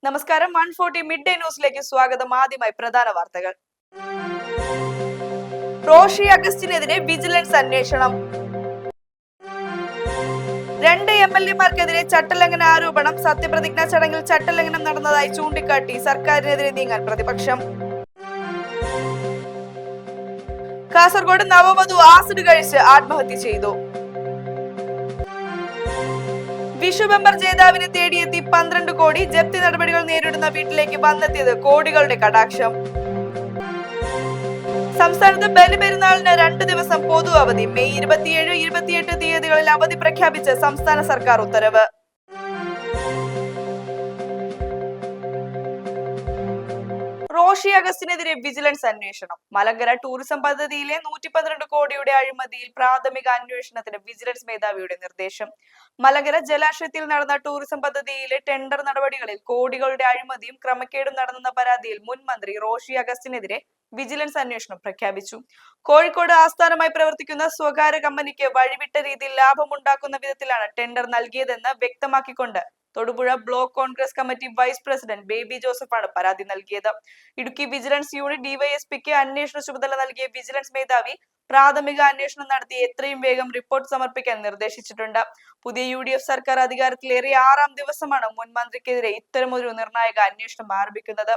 നമസ്കാരം. 140 mid day ന്യൂസിലേക്ക് സ്വാഗതം. ആദ്യമായി പ്രധാന വാർത്തകൾ. റോഷി അഗസ്റ്റിനെതിരെ വിജിലൻസ് അന്വേഷണം. 2 MLA-മാർക്കെതിരെ ചട്ടലംഘന ആരോപണം. സത്യപ്രതിജ്ഞാ ചടങ്ങിൽ ചട്ടലംഘനം നടന്നതായി ചൂണ്ടിക്കാട്ടി സർക്കാരിനെതിരെ നീങ്ങാൻ പ്രതിപക്ഷം. കാസർഗോഡ് നവവധു ആസിഡ് കഴിച്ച് ആത്മഹത്യ ചെയ്തു. വിഷു ബമ്പർ ജേതാവിനെ തേടിയെത്തി 12 കോടി. ജപ്തി നടപടികൾ നേരിടുന്ന വീട്ടിലേക്ക് വന്നെത്തിയത് കോടികളുടെ കടാക്ഷം. സംസ്ഥാനത്ത് ബലിപെരുന്നാളിന് 2 ദിവസം പൊതു അവധി. മെയ് 27, 28 തീയതികളിൽ അവധി പ്രഖ്യാപിച്ച് സംസ്ഥാന സർക്കാർ ഉത്തരവ്. റോഷി അഗസ്റ്റിനെതിരെ വിജിലൻസ് അന്വേഷണം. മലങ്കര ടൂറിസം പദ്ധതിയിലെ 112 കോടിയുടെ അഴിമതിയിൽ പ്രാഥമിക അന്വേഷണത്തിന് വിജിലൻസ് മേധാവിയുടെ നിർദ്ദേശം. മലങ്കര ജലാശയത്തിൽ നടന്ന ടൂറിസം പദ്ധതിയിലെ ടെൻഡർ നടപടികളിൽ കോടികളുടെ അഴിമതിയും ക്രമക്കേടും നടന്നെന്ന പരാതിയിൽ മുൻ മന്ത്രി റോഷി അഗസ്റ്റിനെതിരെ വിജിലൻസ് അന്വേഷണം പ്രഖ്യാപിച്ചു. കോഴിക്കോട് ആസ്ഥാനമായി പ്രവർത്തിക്കുന്ന സ്വകാര്യ കമ്പനിക്ക് വഴിവിട്ട രീതിയിൽ ലാഭമുണ്ടാക്കുന്ന വിധത്തിലാണ് ടെൻഡർ നൽകിയതെന്ന് വ്യക്തമാക്കിക്കൊണ്ട് Thodupuzha block Congress committee vice president Baby ജോസഫാണ് പരാതി നൽകിയത്. ഇടുക്കി വിജിലൻസ് യൂണിറ്റ് ഡിവൈഎസ്പിക്ക് അന്വേഷണ ചുമതല നൽകിയ വിജിലൻസ് മേധാവി പ്രാഥമിക അന്വേഷണം നടത്തി എത്രയും വേഗം റിപ്പോർട്ട് സമർപ്പിക്കാൻ നിർദ്ദേശിച്ചിട്ടുണ്ട്. പുതിയ UDF സർക്കാർ അധികാരത്തിലേറെ 6ാം ദിവസമാണ് മുൻ മന്ത്രിക്കെതിരെ ഇത്തരമൊരു നിർണായക അന്വേഷണം ആരംഭിക്കുന്നത്.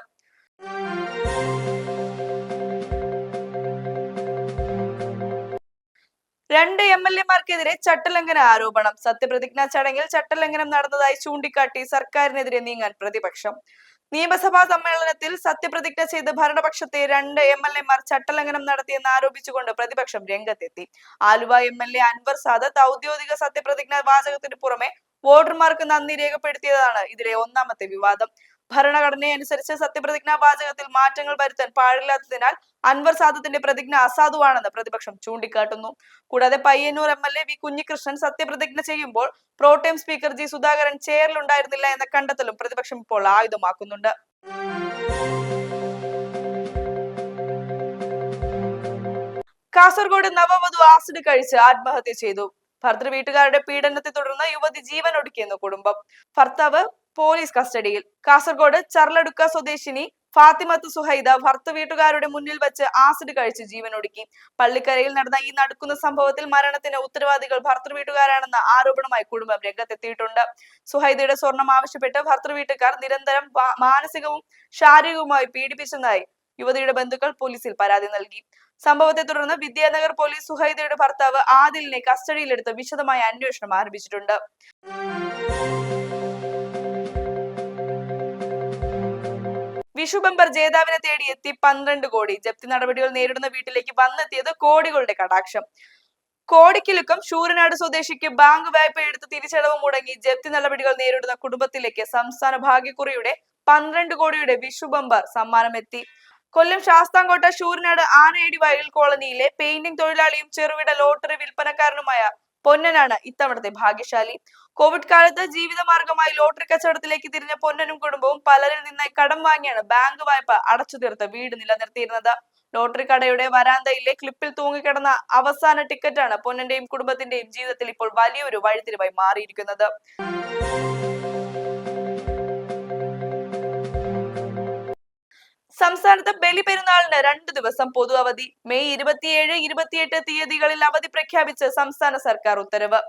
2 MLA-മാർക്കെതിരെ ചട്ടലംഘന ആരോപണം. സത്യപ്രതിജ്ഞാ ചടങ്ങിൽ ചട്ടലംഘനം നടന്നതായി ചൂണ്ടിക്കാട്ടി സർക്കാരിനെതിരെ നീങ്ങാൻ പ്രതിപക്ഷം. നിയമസഭാ സമ്മേളനത്തിൽ സത്യപ്രതിജ്ഞ ചെയ്ത് ഭരണപക്ഷത്തെ 2 MLA-മാർ ചട്ടലംഘനം നടത്തിയെന്ന് ആരോപിച്ചുകൊണ്ട് പ്രതിപക്ഷം രംഗത്തെത്തി. ആലുവ MLA അൻവർ സാദത്ത് ഔദ്യോഗിക സത്യപ്രതിജ്ഞാ വാചകത്തിന് പുറമെ വോട്ടർമാർക്ക് നന്ദി രേഖപ്പെടുത്തിയതാണ് ഇതിലെ ഒന്നാമത്തെ വിവാദം. ഭരണഘടനയനുസരിച്ച് സത്യപ്രതിജ്ഞാ വാചകത്തിൽ മാറ്റങ്ങൾ വരുത്താൻ പാടില്ലാത്തതിനാൽ അൻവർ സാദത്തിന്റെ പ്രതിജ്ഞ അസാധുവാണെന്ന് പ്രതിപക്ഷം ചൂണ്ടിക്കാട്ടുന്നു. കൂടാതെ പയ്യന്നൂർ MLA വി കുഞ്ഞികൃഷ്ണൻ സത്യപ്രതിജ്ഞ ചെയ്യുമ്പോൾ പ്രോടേം സ്പീക്കർ ജി സുധാകരൻ ചെയറിലുണ്ടായിരുന്നില്ല എന്ന കണ്ടെത്തലും പ്രതിപക്ഷം ഇപ്പോൾ ആയുധമാക്കുന്നുണ്ട്. കാസർഗോഡ് നവവധു ആസിഡ് കഴിച്ച് ആത്മഹത്യ ചെയ്തു. ഭർതൃ വീട്ടുകാരുടെ പീഡനത്തെ തുടർന്ന് യുവതി ജീവൻ ഒടുക്കിയെന്ന് കുടുംബം. ഭർത്താവ് പോലീസ് കസ്റ്റഡിയിൽ. കാസർഗോഡ് ചർലടുക്ക സ്വദേശിനി ഫാത്തിമത്ത് സുഹൈദ ഭർത്തൃ വീട്ടുകാരുടെ മുന്നിൽ വെച്ച് ആസിഡ് കഴിച്ച് ജീവനൊടുക്കി. പള്ളിക്കരയിൽ നടന്ന ഈ നടക്കുന്ന സംഭവത്തിൽ മരണത്തിന് ഉത്തരവാദികൾ ഭർത്തൃ വീട്ടുകാരാണെന്ന ആരോപണമായി കുടുംബം രംഗത്തെത്തിയിട്ടുണ്ട്. സുഹൈദയുടെ സ്വർണം ആവശ്യപ്പെട്ട് ഭർത്തൃ വീട്ടുകാർ നിരന്തരം മാനസികവും ശാരീരികവുമായി പീഡിപ്പിച്ചതായി യുവതിയുടെ ബന്ധുക്കൾ പോലീസിൽ പരാതി നൽകി. സംഭവത്തെ തുടർന്ന് വിദ്യാനഗർ പോലീസ് സുഹൈദയുടെ ഭർത്താവ് ആദിലിനെ കസ്റ്റഡിയിലെടുത്ത് വിശദമായ അന്വേഷണം ആരംഭിച്ചിട്ടുണ്ട്. വിഷു ബമ്പർ ജേതാവിനെ തേടിയെത്തി 12 കോടി. ജപ്തി നടപടികൾ നേരിടുന്ന വീട്ടിലേക്ക് വന്നെത്തിയത് കോടികളുടെ കടാക്ഷം. കോടിക്കിലുക്കം ശൂരനാട് സ്വദേശിക്ക് ബാങ്ക് വായ്പ എടുത്ത് തിരിച്ചടവ് മുടങ്ങി ജപ്തി നടപടികൾ നേരിടുന്ന കുടുംബത്തിലേക്ക് സംസ്ഥാന ഭാഗ്യക്കുറിയുടെ 12 കോടിയുടെ വിഷു ബമ്പർ സമ്മാനമെത്തി. കൊല്ലം ശാസ്താംകോട്ട ശൂരനാട് ആനയടി വയൽ കോളനിയിലെ പെയിന്റിംഗ് തൊഴിലാളിയും ചെറുകിട ലോട്ടറി വിൽപ്പനക്കാരനുമായ പൊന്നനാണ് ഇത്തവണത്തെ ഭാഗ്യശാലി. കോവിഡ് കാലത്ത് ജീവിതമാർഗമായി ലോട്ടറി കച്ചവടത്തിലേക്ക് തിരിഞ്ഞ പൊന്നനും കുടുംബവും പലരിൽ നിന്നായി കടം വാങ്ങിയാണ് ബാങ്ക് വായ്പ അടച്ചു തീർത്ത് വീട് നിലനിർത്തിയിരുന്നത്. ലോട്ടറി കടയുടെ വരാന്തയിലെ ക്ലിപ്പിൽ തൂങ്ങിക്കിടന്ന അവസാന ടിക്കറ്റാണ് പൊന്നന്റെയും കുടുംബത്തിന്റെയും ജീവിതത്തിൽ ഇപ്പോൾ വലിയൊരു വഴിത്തിരിവായി മാറിയിരിക്കുന്നത്. സംസ്ഥാനത്ത് ബലിപെരുന്നാളിന് 2 ദിവസം പൊതു അവധി. മെയ് 27, 28 തീയതികളിൽ അവധി പ്രഖ്യാപിച്ച് സംസ്ഥാന സർക്കാർ ഉത്തരവ്.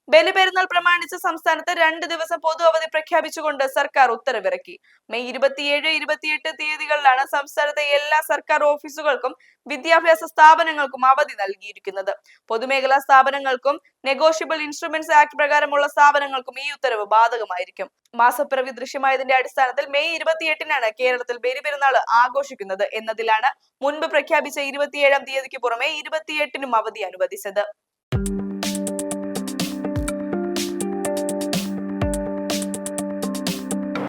ബലിപെരുന്നാൾ പ്രമാണിച്ച് സംസ്ഥാനത്ത് 2 ദിവസം പൊതു അവധി പ്രഖ്യാപിച്ചുകൊണ്ട് സർക്കാർ ഉത്തരവിറക്കി. മെയ് 27, 28 തീയതികളിലാണ് സംസ്ഥാനത്തെ എല്ലാ സർക്കാർ ഓഫീസുകൾക്കും വിദ്യാഭ്യാസ സ്ഥാപനങ്ങൾക്കും അവധി നൽകിയിരിക്കുന്നത്. പൊതുമേഖലാ സ്ഥാപനങ്ങൾക്കും നെഗോഷ്യബിൾ ഇൻസ്ട്രുമെന്റ്സ് ആക്ട് പ്രകാരമുള്ള സ്ഥാപനങ്ങൾക്കും ഈ ഉത്തരവ് ബാധകമായിരിക്കും. മാസപ്പിറവി ദൃശ്യമായതിന്റെ അടിസ്ഥാനത്തിൽ മെയ് 28-നാണ് കേരളത്തിൽ ബലിപെരുന്നാൾ ആഘോഷിക്കുന്നത് എന്നതിലാണ് മുൻപ് പ്രഖ്യാപിച്ച 27-ാം തീയതിക്ക് പുറമെ 28-നും അവധി അനുവദിച്ചത്.